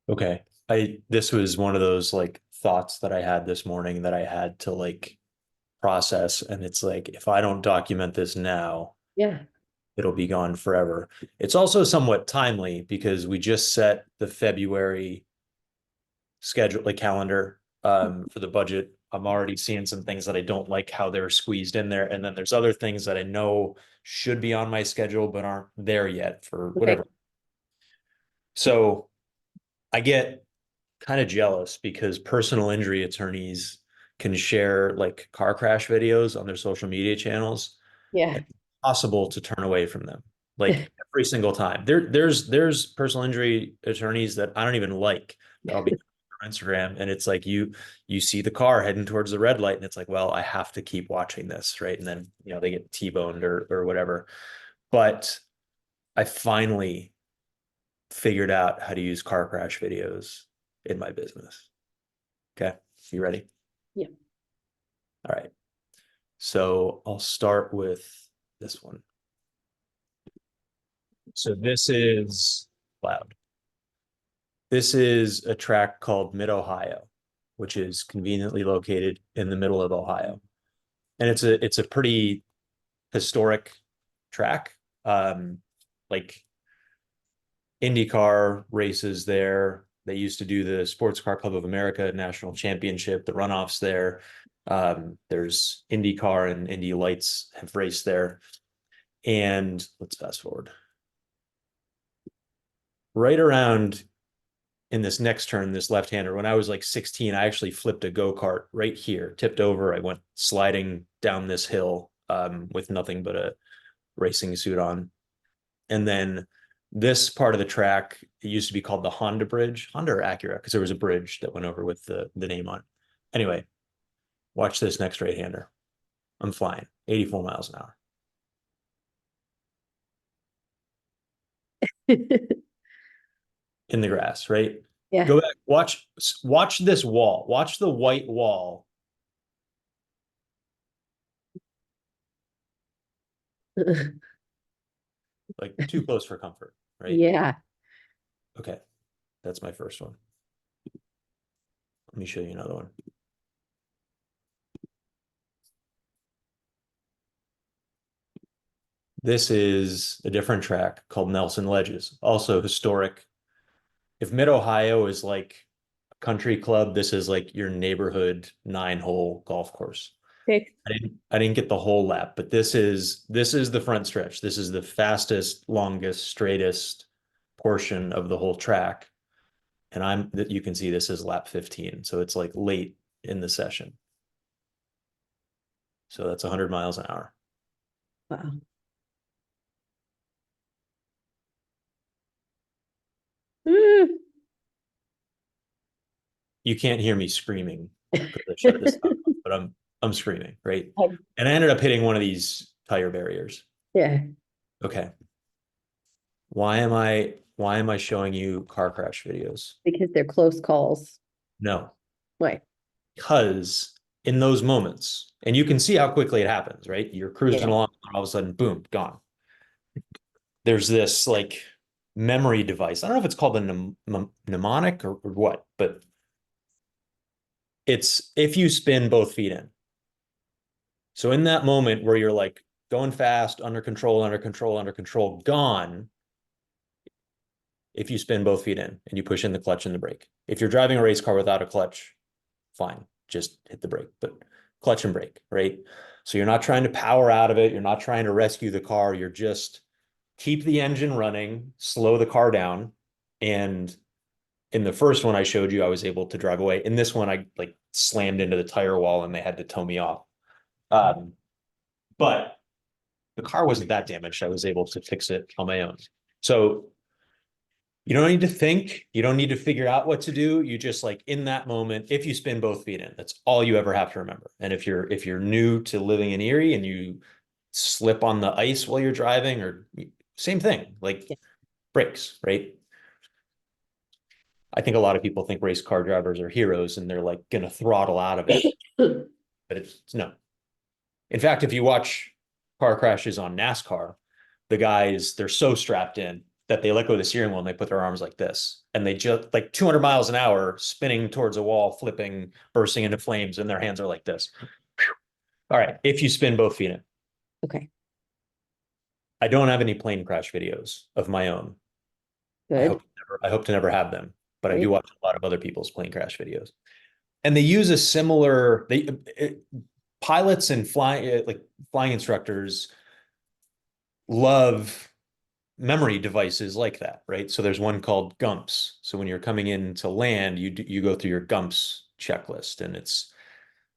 Okay. This was one of those like thoughts that I had this morning that I had to like process. And it's like, if I don't document this now, Yeah. it'll be gone forever. It's also somewhat timely because we just set the February schedule, like calendar, for the budget. I'm already seeing some things that I don't like how they're squeezed in there. And then there's other things that I know should be on my schedule, but aren't there yet for Okay. whatever. So I get kind of jealous because personal injury attorneys can share like car crash videos on their social media channels, Yeah. and it's possible to turn away from them like every single time. There's personal injury attorneys that I don't even like that I'll be on Instagram, and it's like you see the car heading towards the red light and it's like, well, I have to keep watching this, right? And then they get T-boned or whatever. But I finally figured out how to use car crash videos in my business. Okay. You ready? Yeah. All right. So I'll start with this one. So this is loud. This is a track called Mid Ohio, which is conveniently located in the middle of Ohio. And it's a pretty historic track. Like IndyCar races there. They used to do the Sports Car Club of America National Championship, the runoffs there. There's IndyCar and Indy Lights have raced there. And let's fast forward. Right around in this next turn, this left-hander, when I was like 16, I actually flipped a go-kart right here, tipped over. I went sliding down this hill with nothing but a racing suit on. And then this part of the track, it used to be called the Honda Bridge, Honda or Acura, because there was a bridge that went over with the name on it. Anyway, watch this next right-hander. I'm flying 84 miles an hour in the grass, right? Yeah. Go back, watch this wall. Watch the white wall. Like too close for comfort, right? Yeah. Okay, that's my first one. Let me show you another one. This is a different track called Nelson Ledges, also historic. If Mid Ohio is like a country club, this is like your neighborhood 9-hole golf course. Okay. I didn't get the whole lap, but this is the front stretch. This is the fastest, longest, straightest portion of the whole track. And you can see this is lap 15. So it's like late in the session. So that's 100 miles an hour. Wow. Mm. You can't hear me screaming because I shut this off, but I'm screaming, right? Um, And I ended up hitting one of these tire barriers. Yeah. Okay. Why am I showing you car crash videos? Because they're close calls. No, Right. because in those moments, and you can see how quickly it happens, right? You're cruising Yeah. along, and all of a sudden, boom, gone. There's this like memory device. I don't know if it's called a mnemonic or what, but it's if you spin both feet in. So in that moment where you're like going fast, under control, under control, under control, gone, if you spin both feet in and you push in the clutch and the brake. If you're driving a race car without a clutch, fine, just hit the brake, but clutch and brake, right? So you're not trying to power out of it. You're not trying to rescue the car. You're just keep the engine running, slow the car down. And in the first one I showed you, I was able to drive away. In this one, I like slammed into the tire wall and they had to tow me off. But the car wasn't that damaged. I was able to fix it on my own. So you don't need to think. You don't need to figure out what to do. You just like in that moment, if you spin both feet in, that's all you ever have to remember. And if you're new to living in Erie and you slip on the ice while you're driving, or same thing, like Yeah. brakes, right? I think a lot of people think race car drivers are heroes and they're like gonna throttle out of it, but it's no. In fact, if you watch car crashes on NASCAR, the guys they're so strapped in that they let go of the steering wheel and they put their arms like this. And they just like 200 miles an hour spinning towards a wall, flipping, bursting into flames, and their hands are like this. All right. If you spin both feet in. Okay, I don't have any plane crash videos of my own. good. I hope to never have them, but I do Great. watch a lot of other people's plane crash videos. And they use a similar pilots and flying instructors love memory devices like that, right? So there's one called GUMPS. So when you're coming in to land, you go through your GUMPS checklist, and it's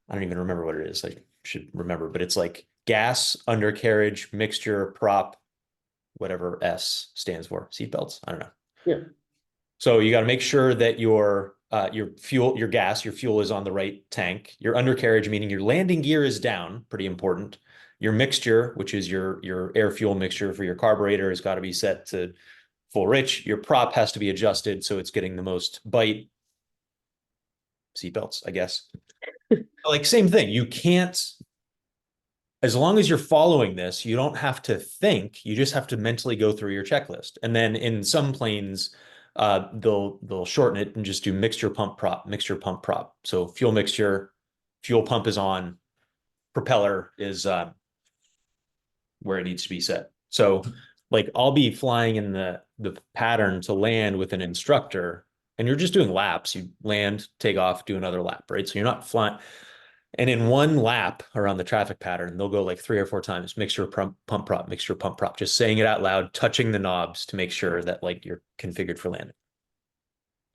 I don't even remember what it is. I should remember, but it's like gas, undercarriage, mixture, prop, whatever S stands for. Seatbelts. I don't know. Yeah. So you got to make sure that your fuel, your gas, your fuel is on the right tank. Your undercarriage, meaning your landing gear, is down, pretty important. Your mixture, which is your air fuel mixture for your carburetor, has got to be set to full rich. Your prop has to be adjusted so it's getting the most bite. Seatbelts, I guess. Like same thing. You can't, as long as you're following this, you don't have to think. You just have to mentally go through your checklist. And then in some planes, they'll shorten it and just do mixture pump prop, mixture pump prop. So fuel mixture, fuel pump is on, propeller is where it needs to be set. So like I'll be flying in the pattern to land with an instructor, and you're just doing laps. You land, take off, do another lap, right? So you're not flying. And in one lap around the traffic pattern, they'll go like 3 or 4 times, mixture pump prop, mixture pump prop, just saying it out loud, touching the knobs to make sure that like you're configured for landing.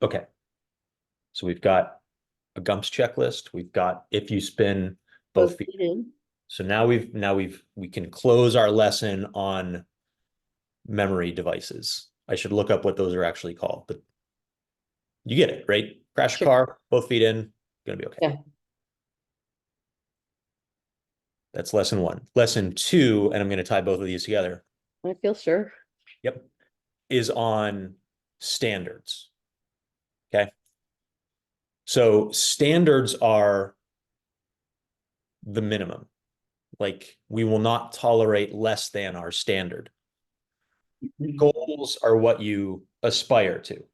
Okay. So we've got a GUMPS checklist. We've got if you spin both Both feet. feet in. So we can close our lesson on memory devices. I should look up what those are actually called, but you get it, right? Crash a Sure. car, both feet in, gonna be okay. Yeah. That's lesson one. Lesson two, and I'm going to tie both of these together. I feel sure. Yep. Is on standards. Okay. So standards are the minimum. Like we will not tolerate less than our standard. Goals are what you aspire to.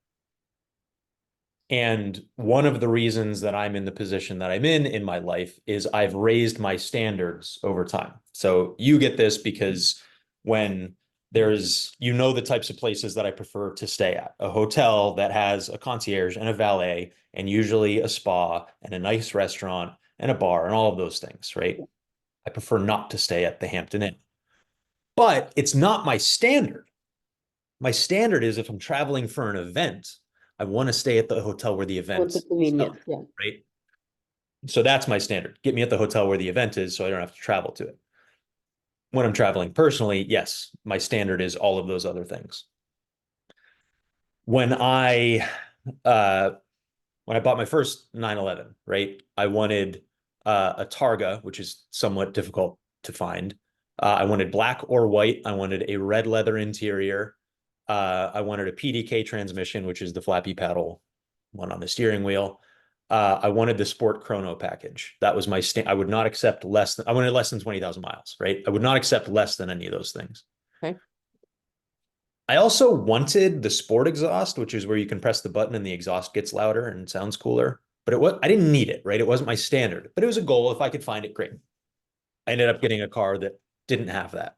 And one of the reasons that I'm in the position that I'm in my life is I've raised my standards over time. So you get this because when there's, the types of places that I prefer to stay at, a hotel that has a concierge and a valet, and usually a spa and a nice restaurant and a bar and all of those things, right? I prefer not to stay at the Hampton Inn. But it's not my standard. My standard is if I'm traveling for an event, I want to stay at the hotel where the What's the event's held, convenience? Yeah. right? So that's my standard. Get me at the hotel where the event is so I don't have to travel to it. When I'm traveling personally, yes, my standard is all of those other things. When I uh when I bought my first 911, right? I wanted a Targa, which is somewhat difficult to find. I wanted black or white. I wanted a red leather interior. I wanted a PDK transmission, which is the flappy paddle one on the steering wheel. I wanted the Sport Chrono package. That was my I would not accept less than, I wanted less than 20,000 miles, right? I would not accept less than any of those things. Okay. I also wanted the Sport exhaust, which is where you can press the button and the exhaust gets louder and sounds cooler. But I didn't need it, right? It wasn't my standard, but it was a goal. If I could find it, great. I ended up getting a car that didn't have that.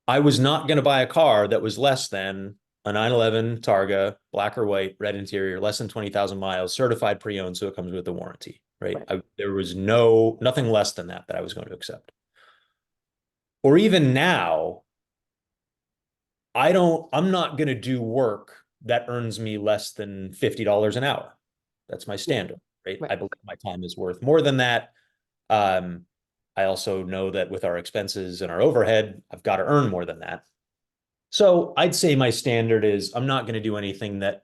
I was not going to buy a car that was less than a 911 Targa, black or white, red interior, less than 20,000 miles, certified pre-owned, so it comes with a warranty, right? There was nothing less than that I was going to accept. Or even now, I'm not going to do work that earns me less than $50 an hour. That's my standard, right? Right. I believe my time is worth more than that. Um, I also know that with our expenses and our overhead, I've got to earn more than that. So I'd say my standard is I'm not going to do anything that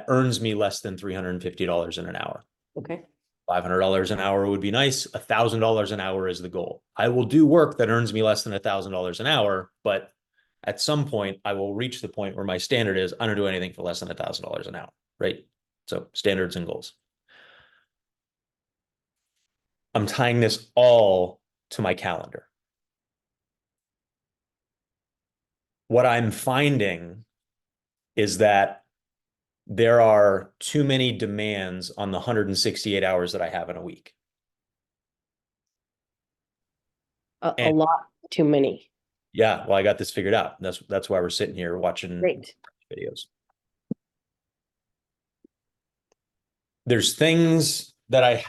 earns me less than $350 in an hour. Okay. $500 an hour would be nice. $1,000 an hour is the goal. I will do work that earns me less than $1,000 an hour, but at some point I will reach the point where my standard is I don't do anything for less than $1,000 an hour, right? So standards and goals. I'm tying this all to my calendar. what I'm finding is that there are too many demands on the 168 hours that I have in a week. A And lot too many. yeah, well, I got this figured out. That's why we're sitting here watching Great. videos. There's things that I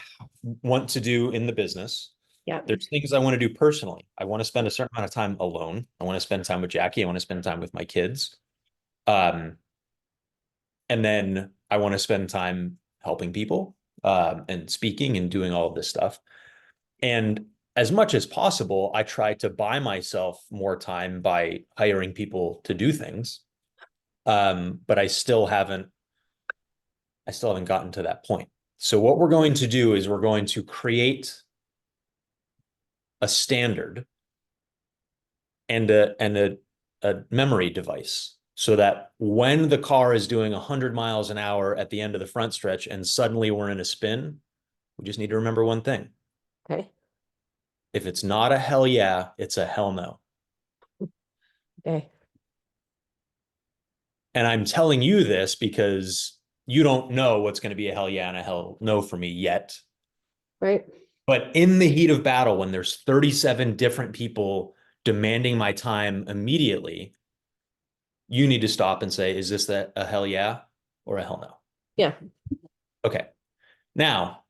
want to do in the business. Yeah. There's things I want to do personally. I want to spend a certain amount of time alone. I want to spend time with Jackie. I want to spend time with my kids. Um, and then I want to spend time helping people, and speaking and doing all of this stuff. And as much as possible, I try to buy myself more time by hiring people to do things. But I still haven't gotten to that point. So what we're going to do is we're going to create a standard and a memory device so that when the car is doing 100 miles an hour at the end of the front stretch and suddenly we're in a spin, we just need to remember one thing. Okay. If it's not a hell yeah, it's a hell no. Okay. And I'm telling you this because you don't know what's going to be a hell yeah and a hell no for me yet. Right. But in the heat of battle, when there's 37 different people demanding my time immediately, you need to stop and say, is this a hell yeah or a hell no? Yeah. Okay. Now,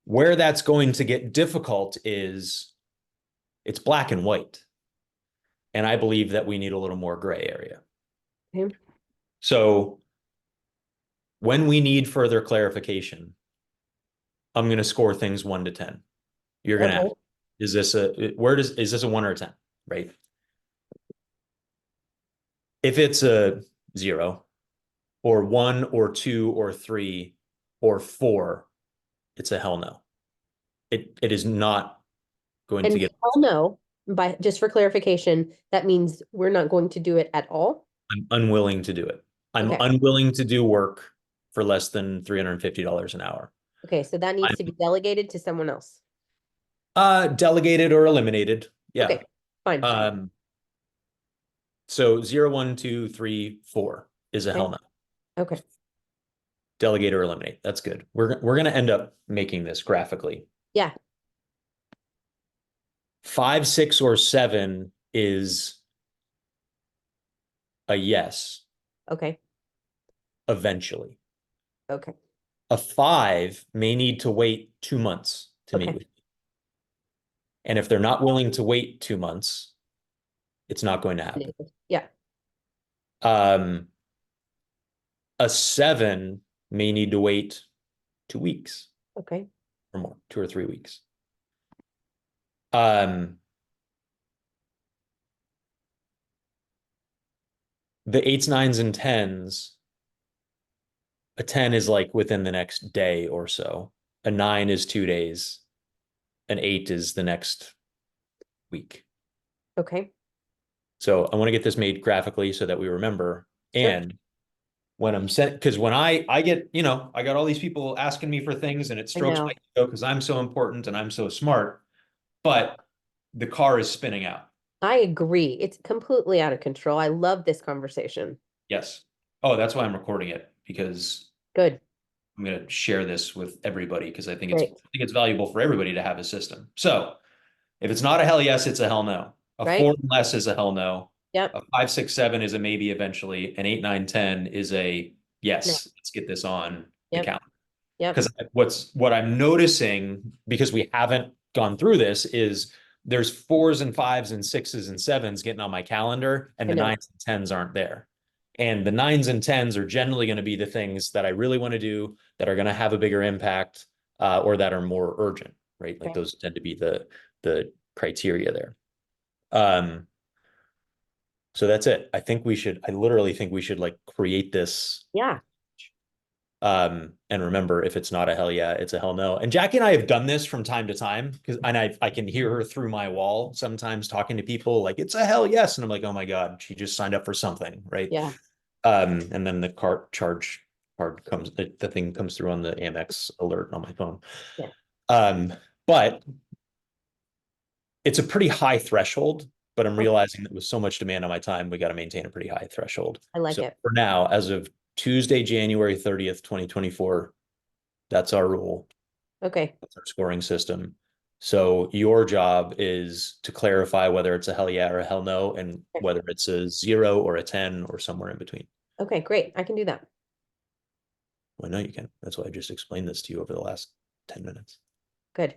where that's going to get difficult is it's black and white. And I believe that we need a little more gray area. Okay. So when we need further clarification, I'm going to score things 1 to 10. You're going to ask, Okay. is this a 1 or a 10? Right. If it's a 0 or 1 or 2 or 3 or 4, it's a hell no. It is not going to And get. hell no, by just for clarification, that means we're not going to do it at all. I'm unwilling to do it. I'm Okay. unwilling to do work for less than $350 an hour. Okay. So that needs to be delegated to someone else. Delegated or eliminated. Yeah. Okay. Fine. So 0, 1, 2, 3, 4 is a Okay. hell no. Okay. Delegate or eliminate. That's good. We're going to end up making this graphically. Yeah. 5, 6, or 7 is a yes Okay. eventually. Okay. A 5 may need to wait 2 months to meet Okay. with you. And if they're not willing to wait 2 months, it's not going to happen. Yeah. Um, a 7 may need to wait 2 weeks Okay. or more, 2 or 3 weeks. The 8s, 9s, and 10s, a 10 is like within the next day or so. A 9 is 2 days. An 8 is the next week. Okay. So I want to get this made graphically so that we remember. Sure. And when I'm sent, because when I get, I got all these people asking me for things and it I strokes my know. ego because I'm so important and I'm so smart, but the car is spinning out. I agree. It's completely out of control. I love this conversation. Yes. Oh, that's why I'm recording it, because Good. I'm going to share this with everybody because I think Great. it's valuable for everybody to have a system. So if it's not a hell yes, it's a hell no. A Right? 4 and less is a hell no. Yep. A 5, 6, 7 is a maybe eventually. An 8, 9, 10 is a yes. No. Let's get this on the Yep. calendar. Yep. Because what I'm noticing, because we haven't gone through this, is there's 4s and 5s and 6s and 7s getting on my calendar, and I the know. 9s and 10s aren't there. And the 9s and 10s are generally going to be the things that I really want to do, that are going to have a bigger impact, or that are more urgent, right? Like Okay. those tend to be the criteria there. So that's it. I literally think we should like create this. Yeah. And remember, if it's not a hell yeah, it's a hell no. And Jackie and I have done this from time to time, and I can hear her through my wall sometimes talking to people like it's a hell yes, and I'm like, oh my god, she just signed up for something, right? Yeah. And then the charge card comes, the thing comes through on the Amex alert on my phone. Yeah. But it's a pretty high threshold but I'm Oh, realizing that with so much demand on my time, we got to maintain a pretty high threshold. I like So it. for now, as of Tuesday, January 30th, 2024, that's our rule. Okay, That's our scoring system. So your job is to clarify whether it's a hell yeah or a hell no, and whether it's a 0 or a 10 or somewhere in between. okay, great. I can do that. Well, I know you can. That's why I just explained this to you over the last 10 minutes. Good.